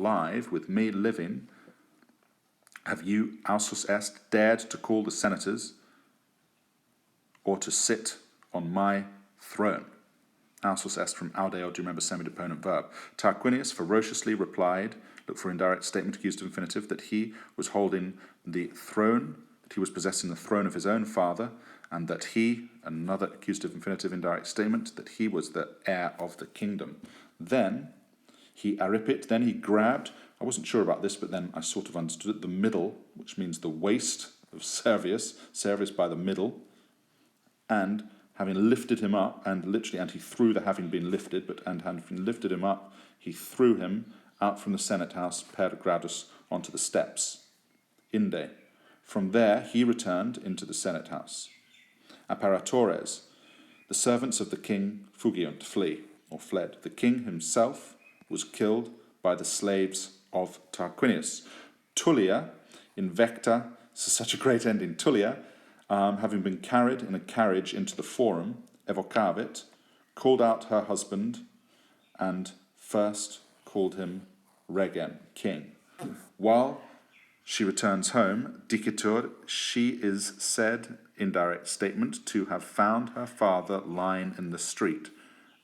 alive, with me living, have you, ausus est, dared to call the senators or to sit on my throne? Ausus est from audeo, do you remember, semi-deponent verb. Tarquinius ferociously replied, look for indirect statement, accusative infinitive, that he was holding the throne, that he was possessing the throne of his own father, and that he, another accusative infinitive indirect statement, that he was the heir of the kingdom. Then he aripit, then he grabbed, I wasn't sure about this, but then I sort of understood it, the middle, which means the waist of Servius by the middle, and having lifted him up, and he threw the having been lifted, and having lifted him up, he threw him out from the Senate house, per gradus, onto the steps. Inde. From there he returned into the Senate house. Apparatores, the servants of the king, fugiunt, flee, or fled. The king himself was killed by the slaves of Tarquinius. Tullia, invecta, such a great ending, Tullia, having been carried in a carriage into the forum, evocavit, called out her husband, and first called him regen, king. While she returns home, dicitur, she is said, indirect statement, to have found her father lying in the street,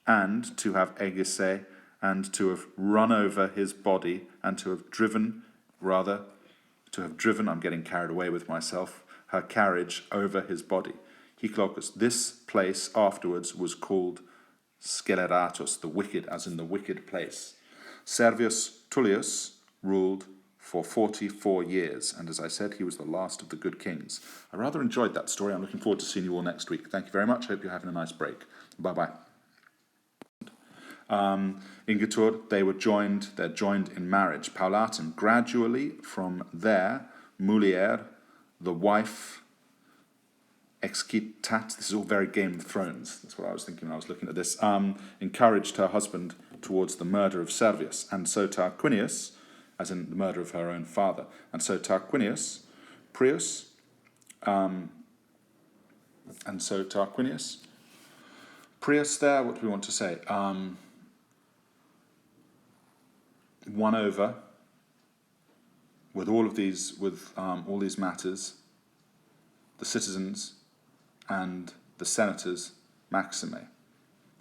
and to have egisse, and to have run over his body, and to have driven, I'm getting carried away with myself, her carriage over his body. Hiclocus, this place afterwards was called Sceleratus, the wicked, as in the wicked place. Servius Tullius ruled for 44 years, and as I said, he was the last of the good kings. I rather enjoyed that story. I'm looking forward to seeing you all next week. Thank you very much. Hope you're having a nice break. Bye-bye. Ingetur, they're joined in marriage. Paulatim, gradually from there, mulier, the wife, excitat, this is all very Game of Thrones, that's what I was thinking when I was looking at this, encouraged her husband towards the murder of Servius, and so Tarquinius, as in the murder of her own father, and so Tarquinius, Prius, Prius there, what do we want to say? Won over with all these matters, the citizens and the senators, Maxime,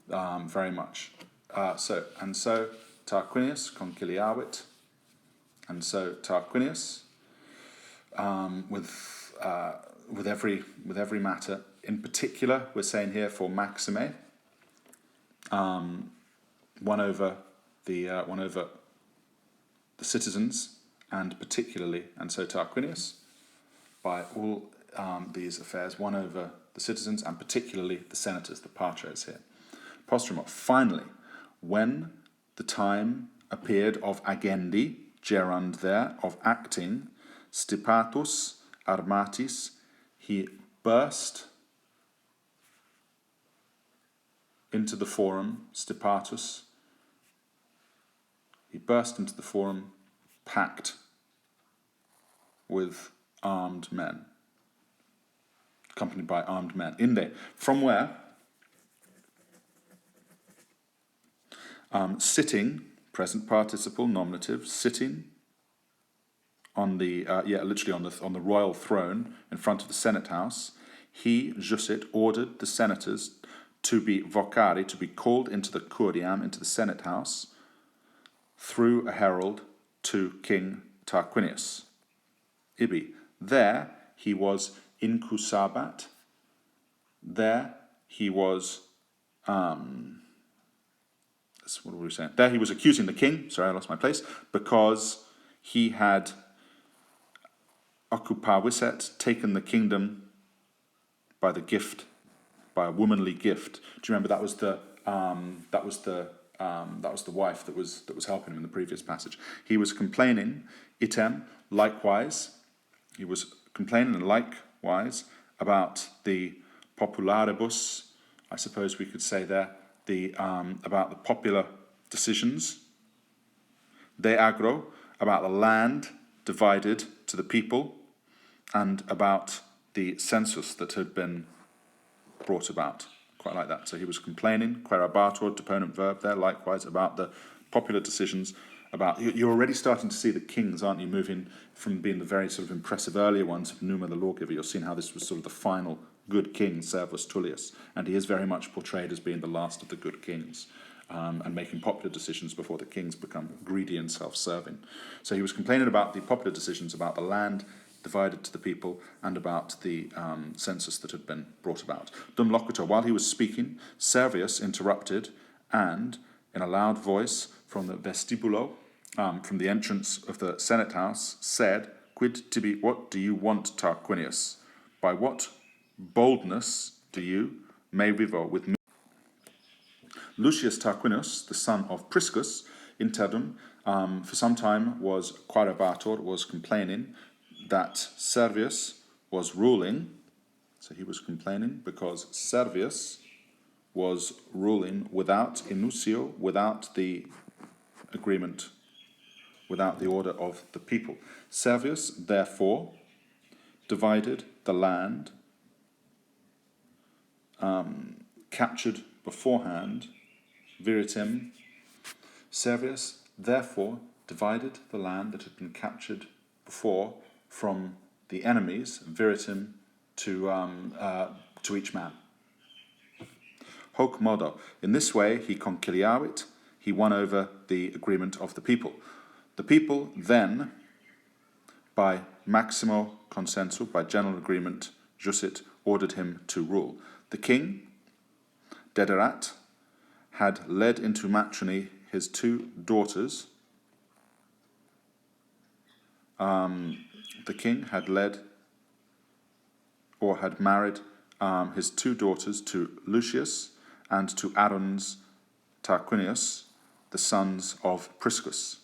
very much. So Tarquinius conciliavit, and so Tarquinius with every matter. In particular, we're saying here for Maxime, won over the citizens, and particularly, and so Tarquinius, by all these affairs, won over the citizens and particularly the senators, the patres here. Postremo, finally, when the time appeared of agendi, gerund there, of acting, stipatus armatis, he burst into the forum, stipatus, he burst into the forum packed with armed men, accompanied by armed men. Inde, from where? Sitting, present participle, nominative, sitting on the literally on the royal throne in front of the Senate house, he, Jussit, ordered the senators to be vocari, to be called into the curiam, into the Senate house, through a herald to King Tarquinius. Ibi, there he was incusabat, there he was, what were we saying? There he was accusing the king, sorry, I lost my place, because he had occupaviset, taken the kingdom by the gift, by a womanly gift. Do you remember that was the wife that was helping him in the previous passage? He was complaining, item, likewise, he was complaining likewise about the popularibus, I suppose we could say there, about the popular decisions, de agro, about the land divided to the people, and about the census that had been brought about. Quite like that. So he was complaining, querabator, deponent verb there, likewise, about the popular decisions about, you're already starting to see the kings, aren't you, moving from being the very sort of impressive earlier ones of Numa the lawgiver. You're seeing how this was sort of the final good king, Servus Tullius, and he is very much portrayed as being the last of the good kings, and making popular decisions before the kings become greedy and self-serving. So he was complaining about the popular decisions about the land divided to the people and about the census that had been brought about. Dum locutor, while he was speaking, Servius interrupted and, in a loud voice from the vestibulo, from the entrance of the Senate House, said, "Quid tibi, what do you want, Tarquinius? By what boldness do you me vivo with me?" Lucius Tarquinius, the son of Priscus, interdum, for some time was quaerebator, was complaining that Servius was ruling. So he was complaining because Servius was ruling without inusio, without the agreement, without the order of the people. Servius, therefore, divided the land captured beforehand, viritim. Servius, therefore, divided the land that had been captured before from the enemies, viritim, to each man. Hoc modo. In this way, he conciliavit, he won over the agreement of the people. The people then, by maximo consensu, by general agreement, jusit, ordered him to rule. The king, dederat, had led into matrimony his two daughters. The king had led or had married his two daughters to Lucius and to Aruns Tarquinius, the sons of Priscus.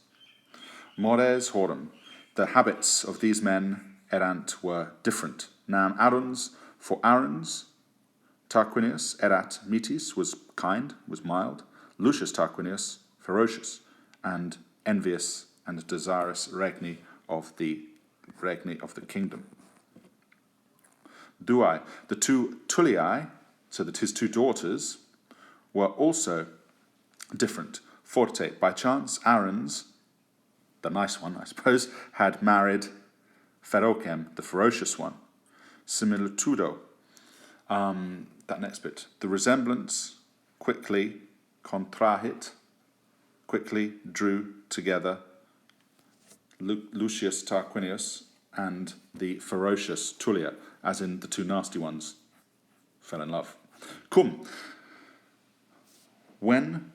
Mores horum, the habits of these men errant were different. Nam Aruns, for Aruns, Tarquinius erat mitis, was kind, was mild. Lucius Tarquinius, ferocious, and envious and desirous regni of the kingdom. Duai, the two Tullii, so that his two daughters, were also different. Forte, by chance, Aruns, the nice one, I suppose, had married Ferocem, the ferocious one. Similitudo, that next bit. The resemblance quickly contrahit, quickly drew together Lucius Tarquinius and the ferocious Tullia, as in the two nasty ones fell in love. Cum, when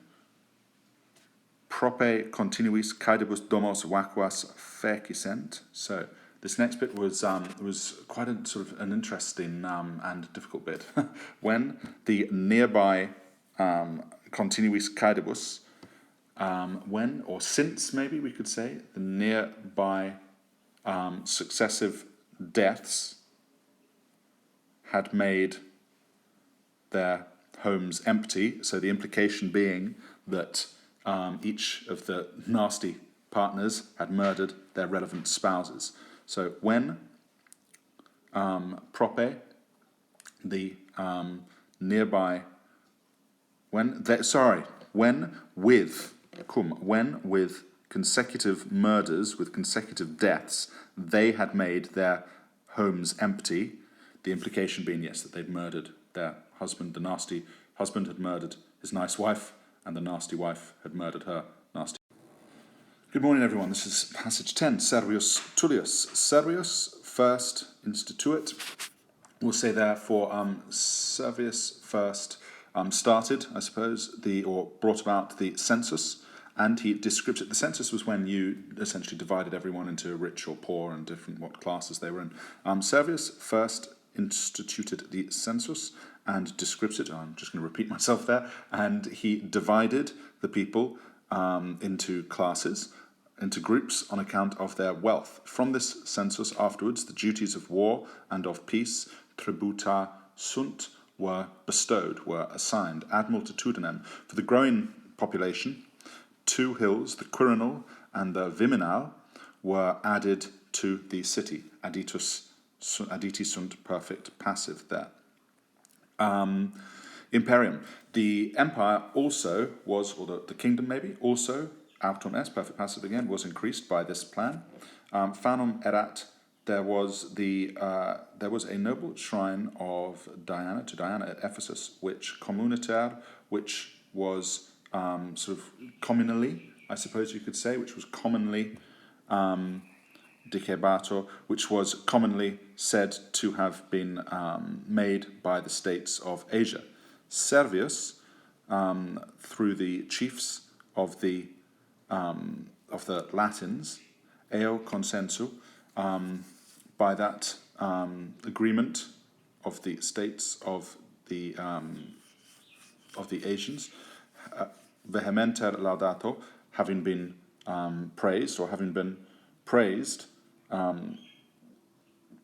prope continuis caedibus domos vacuas fecissent. So this next bit was quite a sort of an interesting and difficult bit. When the nearby continuis caedibus, when or since maybe we could say the nearby successive deaths had made their homes empty. So the implication being that each of the nasty partners had murdered their relevant spouses. So when prope, the nearby, when with consecutive murders, with consecutive deaths, they had made their homes empty. The implication being, yes, that they'd murdered their husband. The nasty husband had murdered his nice wife, and the nasty wife had murdered her nasty. Good morning, everyone. This is passage 10, Servius Tullius. Servius first instituit. We'll say therefore Servius first started, I suppose, or brought about the census, and he described it. The census was when you essentially divided everyone into rich or poor and different what classes they were in. Servius first instituted the census and described it. I'm just going to repeat myself there. And he divided the people into classes, into groups on account of their wealth. From this census afterwards, the duties of war and of peace, tributa sunt, were bestowed, were assigned, ad multitudinem. For the growing population, 2 hills, the Quirinal and the Viminal, were added to the city. Additi sunt, perfect passive there. Imperium. The empire also was, or the kingdom maybe, also autum est, perfect passive again, was increased by this plan. Fanum erat, there was a noble shrine of Diana, to Diana at Ephesus, which communiter, which was sort of communally, I suppose you could say, which was commonly dicebator, which was commonly said to have been made by the states of Asia. Servius, through the chiefs of the Latins, eo consensu, by that agreement of the states of the Asians, vehementer laudato, having been praised, or having been praised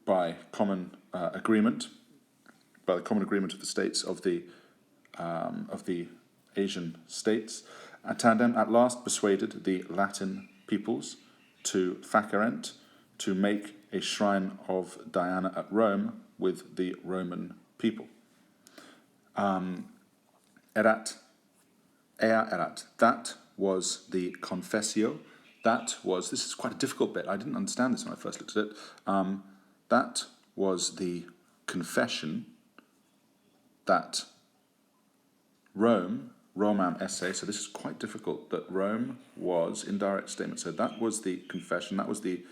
by common agreement, by the common agreement of the states of the Asian states, tandem at last persuaded the Latin peoples to facerent, to make a shrine of Diana at Rome with the Roman people. Erat, ea erat, that was the confessio, this is quite a difficult bit, I didn't understand this when I first looked at it, that was the confession that Romam esse, so this is quite difficult, that Rome was, indirect statement, so that was the confession, that was the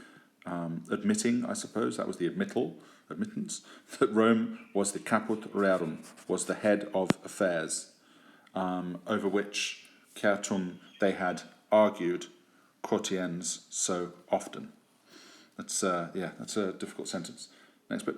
admitting, I suppose, that was the admittance, that Rome was the caput rerum, was the head of affairs, over which certum they had argued quotiens so often. That's a difficult sentence. Next bit.